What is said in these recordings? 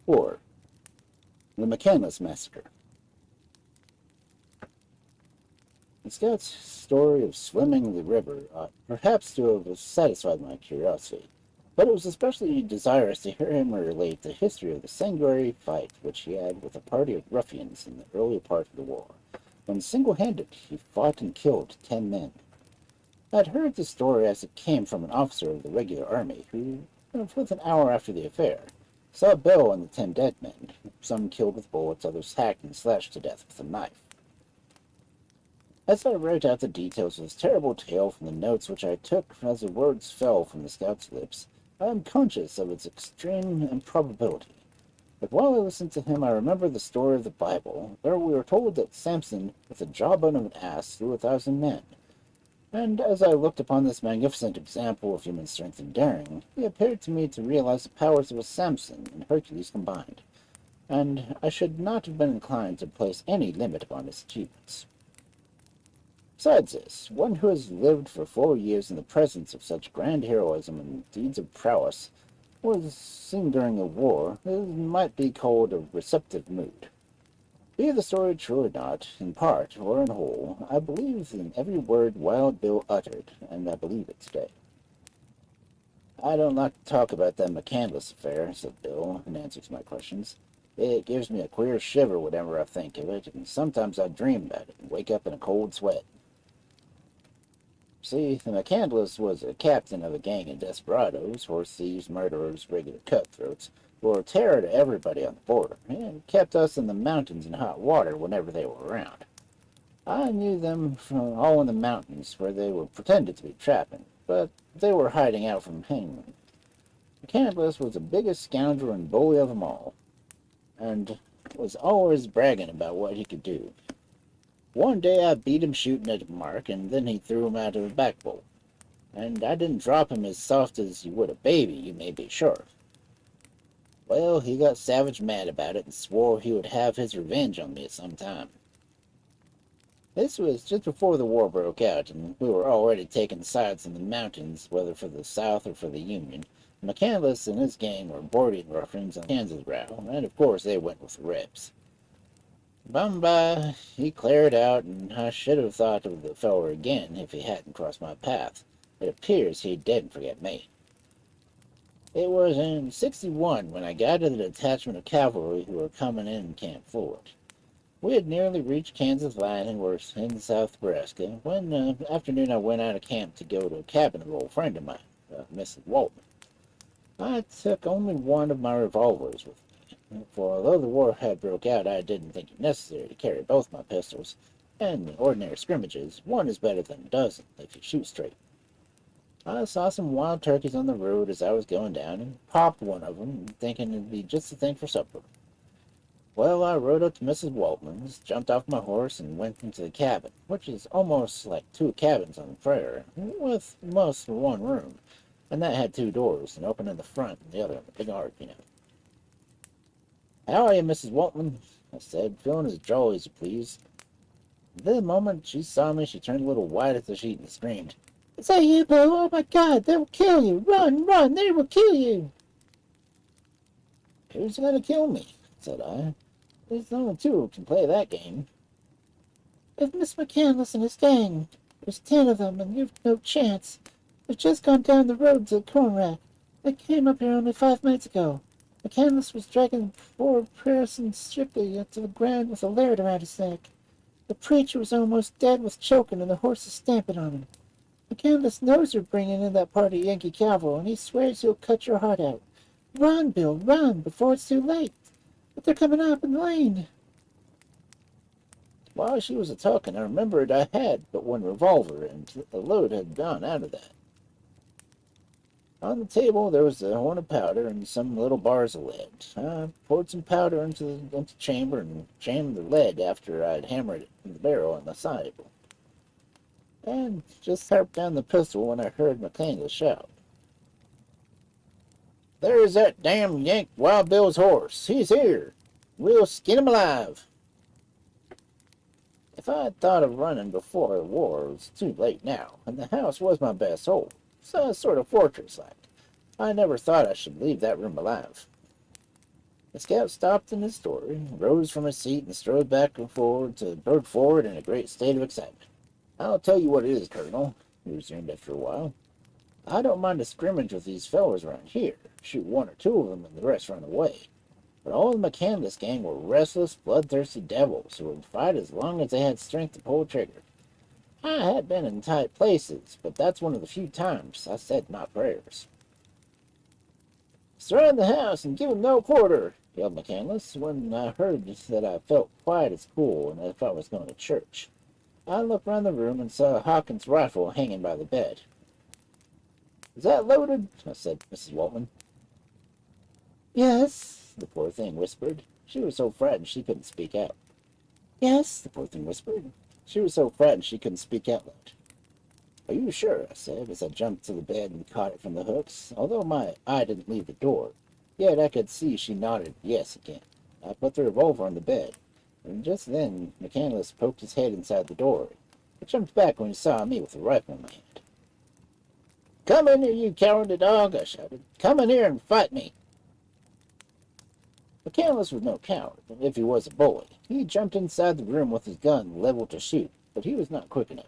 4. The McCanles Massacre. The scout's story of swimming the river ought perhaps to have satisfied my curiosity, but it was especially desirous to hear him relate the history of the sanguinary fight which he had with a party of ruffians in the early part of the war, when single-handed he fought and killed 10 men. I had heard the story as it came from an officer of the regular army, who, within an hour after the affair, saw Bill and the 10 dead men, some killed with bullets, others hacked and slashed to death with a knife. As I wrote out the details of this terrible tale from the notes which I took as the words fell from the scout's lips, I am conscious of its extreme improbability. But while I listened to him, I remembered the story of the Bible, where we are told that Samson, with the jawbone of an ass, slew 1,000 men. And as I looked upon this magnificent example of human strength and daring, it appeared to me to realize the powers of a Samson and Hercules combined, and I should not have been inclined to place any limit upon his achievements. Besides this, one who has lived for 4 years in the presence of such grand heroism and deeds of prowess was seen during a war that might be called a receptive mood. Be the story true or not, in part or in whole, I believe in every word Wild Bill uttered, and I believe it today. "I don't like to talk about that McCanles affair," said Bill, in answer to my questions. "It gives me a queer shiver whenever I think of it, and sometimes I dream about it and wake up in a cold sweat. See, the McCandless was a captain of a gang of desperados, horse thieves, murderers, regular cutthroats, who were a terror to everybody on the border, and kept us in the mountains in hot water whenever they were around. I knew them from all in the mountains, where they were pretended to be trapping, but they were hiding out from hangmen. McCandless was the biggest scoundrel and bully of them all, and was always bragging about what he could do. One day I beat him shooting at a mark, and then he threw him out of a back bowl. And I didn't drop him as soft as you would a baby, you may be sure. Well, he got savage mad about it and swore he would have his revenge on me at some time. This was just before the war broke out, and we were already taking sides in the mountains, whether for the South or for the Union. McCandless and his gang were boarding ruffians on Kansas route, and of course they went with the Rebs. By, he cleared out, and I should have thought of the feller again if he hadn't crossed my path. It appears he didn't forget me. It was in '61 when I got to the detachment of cavalry who were coming in Camp Ford. We had nearly reached Kansas line and were in South Nebraska when afternoon I went out of camp to go to a cabin of an old friend of mine, Mrs. Waltman. I took only one of my revolvers with me, for although the war had broke out, I didn't think it necessary to carry both my pistols, and in ordinary scrimmages, one is better than a dozen if you shoot straight. I saw some wild turkeys on the road as I was going down, and popped one of them, thinking it'd be just the thing for supper. Well, I rode up to Mrs. Waltman's, jumped off my horse, and went into the cabin, which is almost like 2 cabins on the prairie, with most of one room, and that had 2 doors, an open in the front and the other in the big ark, you know. "How are you, Mrs. Waltman?" I said, feeling as jolly as you please. The moment she saw me, she turned a little white as the sheet and screamed, "Is that you, Bill? Oh, my God, they will kill you! Run, run, they will kill you!" "Who's going to kill me?" said I. "There's only 2 who can play that game." "It's Miss McCandless and his gang. There's 10 of them, and you've no chance. They've just gone down the road to the corn rack. They came up here only 5 minutes ago. McCandless was dragging poor Pearson Strictly to the ground with a laird around his neck. The preacher was almost dead with choking, and the horses stamping on him. McCandless knows they're bringing in that party of Yankee cavalry, and he swears he'll cut your heart out. Run, Bill, run, before it's too late. But they're coming up in the lane." While she was a-talking, I remembered I had but one revolver, and the load had gone out of that. On the table there was a horn of powder and some little bars of lead. I poured some powder into the empty chamber and jammed the lead after I'd hammered it in the barrel on the side, and just harped down the pistol when I heard McCanles shout, "There's that damn Yank Wild Bill's horse! He's here! We'll skin him alive!" If I had thought of running before the war, it was too late now, and the house was my best hold, so a sort of fortress-like. I never thought I should leave that room alive. The scout stopped in his story, rose from his seat, and strode back and forward in a great state of excitement. "I'll tell you what it is, Colonel," he resumed after a while. "I don't mind a scrimmage with these fellows around here. Shoot one or two of them and the rest run away. But all the McCanles gang were restless, bloodthirsty devils who would fight as long as they had strength to pull a trigger. I had been in tight places, but that's one of the few times I said my prayers. "Surround the house and give 'em no quarter," yelled McCandless. When I heard that, I felt quite as cool and if I was going to church. I looked round the room and saw Hawkins' rifle hanging by the bed. "Is that loaded?" I said to Mrs. Waltman. "Yes," the poor thing whispered. She was so frightened she couldn't speak out. "Yes," the poor thing whispered. She was so frightened she couldn't speak out loud. "Are you sure?" I said, as I jumped to the bed and caught it from the hooks. Although my eye didn't leave the door, yet I could see she nodded yes again. I put the revolver on the bed, and just then McCandless poked his head inside the door. He jumped back when he saw me with a rifle in my hand. "Come in here, you cowardly dog!" I shouted. "Come in here and fight me!" McCandless was no coward, if he was a bully. He jumped inside the room with his gun leveled to shoot, but he was not quick enough.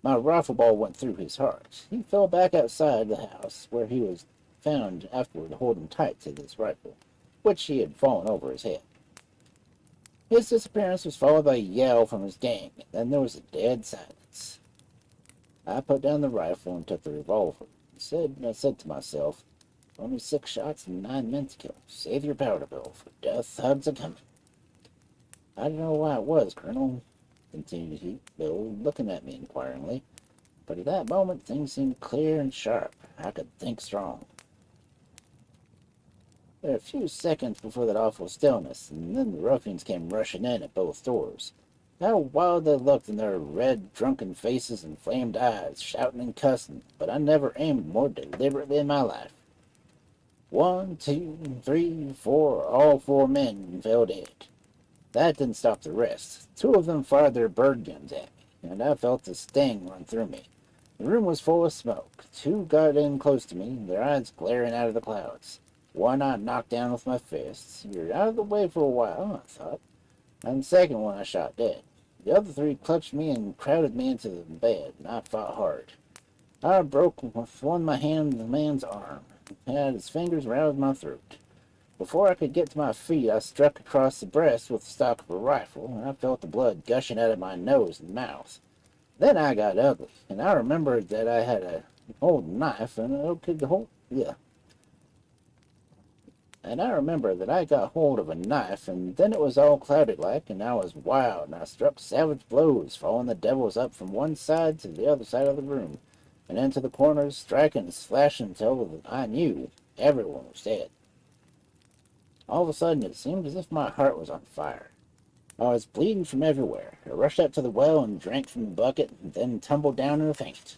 My rifle ball went through his heart. He fell back outside the house, where he was found afterward holding tight to this rifle, which he had fallen over his head. His disappearance was followed by a yell from his gang, and then there was a dead silence. I put down the rifle and took the revolver. I said to myself, "Only 6 shots and 9 men to kill. Save your powder, Bill, for death hugs a coming." "I don't know why it was, Colonel," continued Bill, looking at me inquiringly. "But at that moment things seemed clear and sharp. I could think strong. There were a few seconds before that awful stillness, and then the ruffians came rushing in at both doors. How wild they looked in their red, drunken faces and flamed eyes, shouting and cussing, but I never aimed more deliberately in my life. 1, 2, 3, 4, all 4 men fell dead. That didn't stop the rest. 2 of them fired their bird guns at me, and I felt the sting run through me. The room was full of smoke. 2 got in close to me, their eyes glaring out of the clouds. 1 I knocked down with my fists. "You're out of the way for a while," I thought, and the second one I shot dead. The other 3 clutched me and crowded me into the bed, and I fought hard. I broke with my hand the man's arm, and had his fingers round my throat. Before I could get to my feet, I struck across the breast with the stock of a rifle, and I felt the blood gushing out of my nose and mouth. Then I got ugly, and I remembered that I had an old knife, and I remember that I got hold of a knife, and then it was all clouded like, and I was wild, and I struck savage blows, following the devils up from one side to the other side of the room, and into the corners, striking and slashing until I knew everyone was dead. All of a sudden, it seemed as if my heart was on fire. I was bleeding from everywhere. I rushed out to the well and drank from the bucket, and then tumbled down in a faint.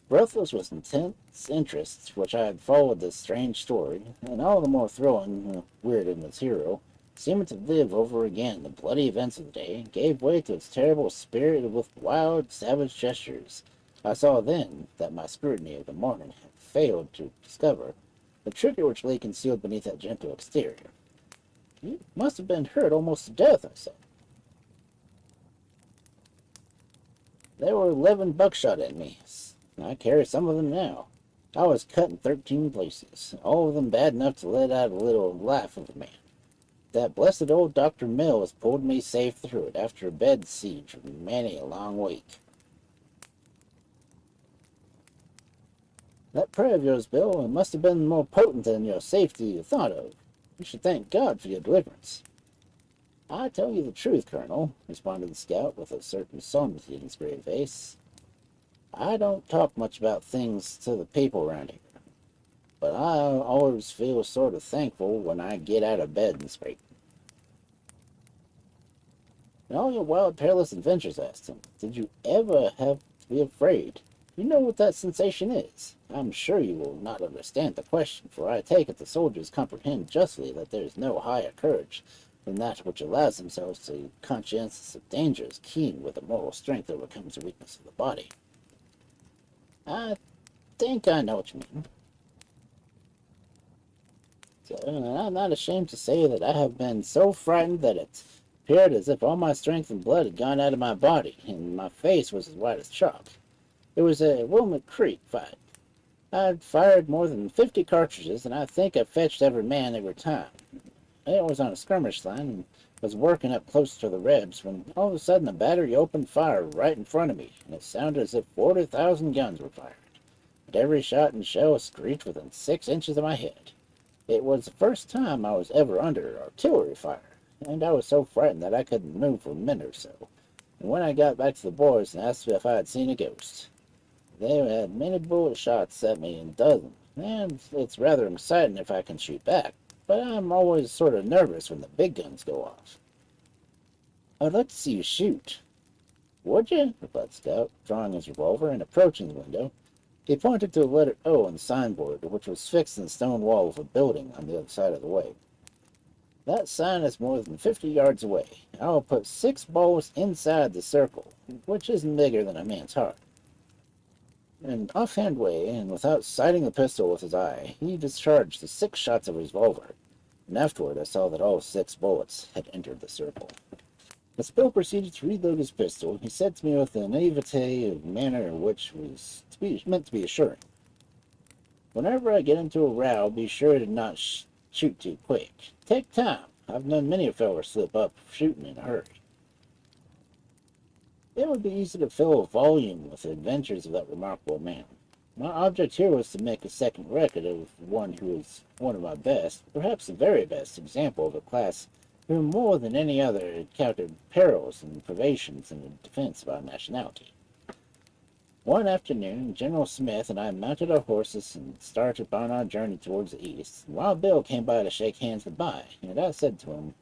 Breathless with intense interest, which I had followed this strange story, and all the more thrilling, weird in its hero, seeming to live over again the bloody events of the day, gave way to its terrible spirit with wild, savage gestures. I saw then that my scrutiny of the morning had failed to discover the trigger which lay concealed beneath that gentle exterior. "You must have been hurt almost to death," I said. "There were 11 buckshot in me. I carry some of them now. I was cut in 13 places, all of them bad enough to let out a little laugh of a man. That blessed old Dr. Mills pulled me safe through it after a bed siege of many a long week." "That prayer of yours, Bill, must have been more potent than your safety you thought of. You should thank God for your deliverance." "I tell you the truth, Colonel," responded the scout with a certain solemnity in his grave face. "I don't talk much about things to the people around here, but I always feel sort of thankful when I get out of bed and straight." "In all your wild, perilous adventures," I asked him, "did you ever have to be afraid? You know what that sensation is. I'm sure you will not understand the question, for I take it the soldiers comprehend justly that there is no higher courage than that which allows themselves to conscience of dangers keen with a moral strength overcomes the weakness of the body." "I think I know what you mean." So, and I'm not ashamed to say that I have been so frightened that it appeared as if all my strength and blood had gone out of my body, and my face was as white as chalk. It was a Wilmot Creek fight. I'd fired more than 50 cartridges, and I think I fetched every man every time. It was on a skirmish line, and was working up close to the Rebs, when all of a sudden the battery opened fire right in front of me, and it sounded as if 40,000 guns were fired. But every shot and shell screeched within 6 inches of my head. It was the first time I was ever under artillery fire, and I was so frightened that I couldn't move for a minute or so. And when I got back to the boys and asked if I had seen a ghost, they had many bullet shots at me in dozens, and it's rather exciting if I can shoot back, but I'm always sort of nervous when the big guns go off. I'd like to see you shoot. Would you? Replied the scout, drawing his revolver and approaching the window. He pointed to the letter O on the signboard, which was fixed in the stone wall of a building on the other side of the way. That sign is more than 50 yards away. I will put 6 balls inside the circle, which isn't bigger than a man's heart. In an offhand way, and without sighting the pistol with his eye, he discharged the 6 shots of his revolver, and afterward I saw that all 6 bullets had entered the circle. As Bill proceeded to reload his pistol, he said to me with a naivete of manner which was meant to be assuring, "Whenever I get into a row, be sure to not shoot too quick. Take time. I've known many a feller slip up shooting in a hurry." It would be easy to fill a volume with the adventures of that remarkable man. My object here was to make a second record of one who is one of my best, perhaps the very best, example of a class who more than any other encountered perils and privations in the defense of our nationality. One afternoon, General Smith and I mounted our horses and started upon our journey towards the east, while Bill came by to shake hands goodbye, and I said to him,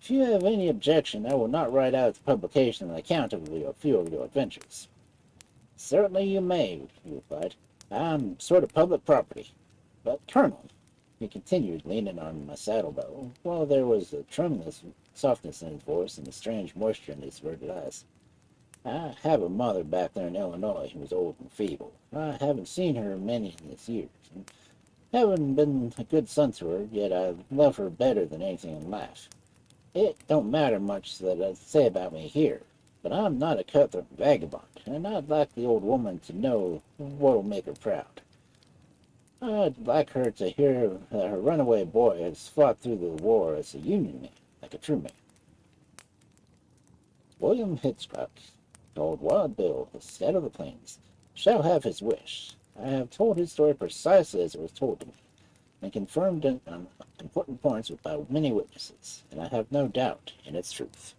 "If you have any objection, I will not write out the publication an account of a few of your adventures." "Certainly you may," he replied. "I'm sort of public property. But, Colonel," he continued, leaning on my saddlebow, while there was a tremulous softness in his voice and a strange moisture in his averted eyes, "I have a mother back there in Illinois who is old and feeble. I haven't seen her many in these years, and haven't been a good son to her, yet I love her better than anything in life. It don't matter much that I say about me here, but I'm not a cutthroat vagabond, and I'd like the old woman to know what'll make her proud. I'd like her to hear that her runaway boy has fought through the war as a Union man, like a true man." William Hitchcock told Wild Bill, the scout of the plains, shall have his wish. I have told his story precisely as it was told to me, and confirmed it on important points by many witnesses, and I have no doubt in its truth.